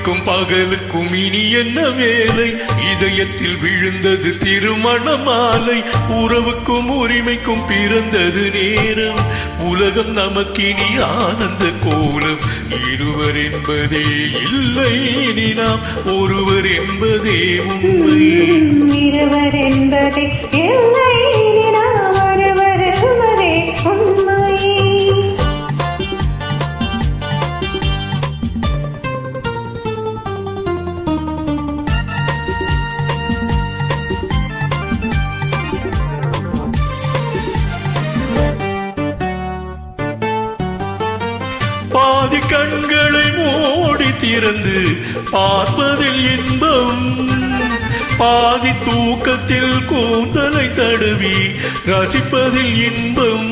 இரவுக்கும் பகலுக்கும் இனி என்ன வேலை? இதயத்தில் விழுந்தது திருமண மாலை. உறவுக்கும் உரிமைக்கும் பிறந்தது நேரம். உலகம் நமக்கினி ஆனந்த கோலம். இருவர் என்பதே இல்லை, இனி நாம் ஒருவர் என்பதே உண்மை. இருவர் என்பதே இல்லை, இனி நாம் ஒருவர் என்பதே உண்மை. பாதி கண்களை மூடி திறந்து பார்ப்பதில் இன்பம். பாதி தூக்கத்தில் கூந்தலை தடவி ரசிப்பதில் இன்பம்.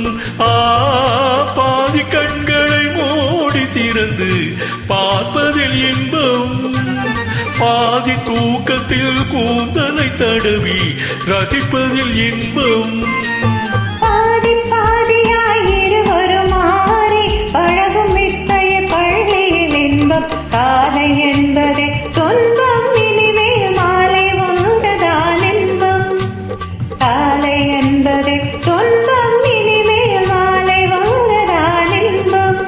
பாதி கண்களை மூடி திறந்து பார்ப்பதில் இன்பம். பாதி தூக்கத்தில் கூந்தலை தடவி ரசிப்பதில் இன்பம். காலை என்பதே துன்பம், இனிமேல் மாலை ஒன்றுதான் இன்பம். காலை என்பதே துன்பம், இனிமேல் மாலை ஒன்றுதான் இன்பம்.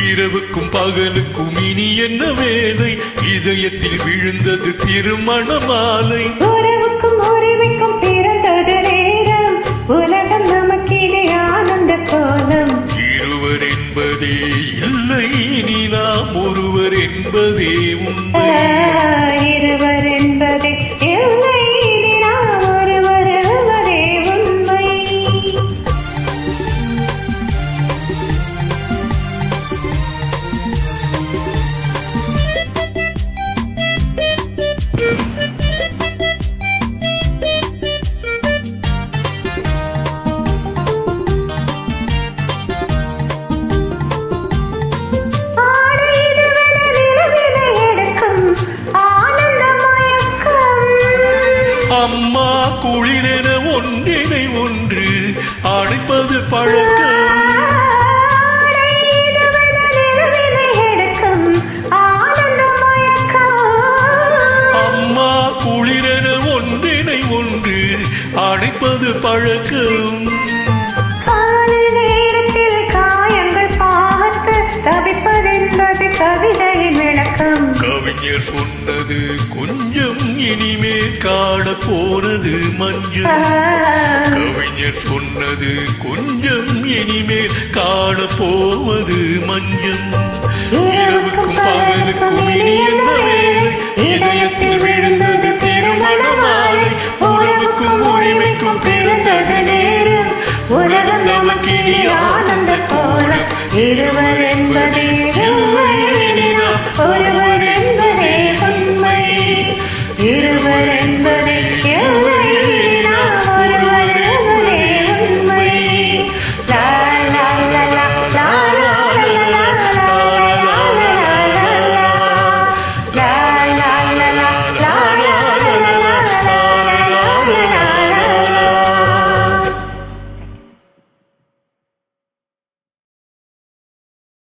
இரவுக்கும் பகலுக்கும் இனி என்ன வேலை? இதயத்தில் விழுந்தது திருமண மாலை. உறவுக்கும் உரிமைக்கும் பிறந்தது நேரம். உலகம் நமக்கிலே ஆனந்த கோலம். இருவர் என்பதே இல்லை, இனி நாம் ஒருவர் என்பதே உண்மை. இருவர் என்பதே இல்லை, இனி நாம் ஒருவர் என்பதே உண்மை. அம்மா குளிரென ஒன்றினை ஒன்று அணைப்பது பழக்கம். அம்மா குளிரென ஒன்றினை ஒன்று அணைப்பது பழக்கம். தவிப்பதென்பது கவிதையின் விளக்கம். கவிஞர் சொன்னது கொஞ்சம், இனிமே காண போனது மஞ்சள். கவிஞர் சொன்னது கொஞ்சம், இனிமேல் காண போவது மஞ்சள். இரவுக்கும் பகலுக்கும் இனி என்ன வேலை? இதயத்தில் விழுந்தது திருமண மாலை. உறவுக்கும் உரிமைக்கும் பிறந்தது நேரம். உலகம் நமக்கினி ஆனந்த கோலம். இருவர் என்பதே இல்லை, இனி நாம் ஒருவர்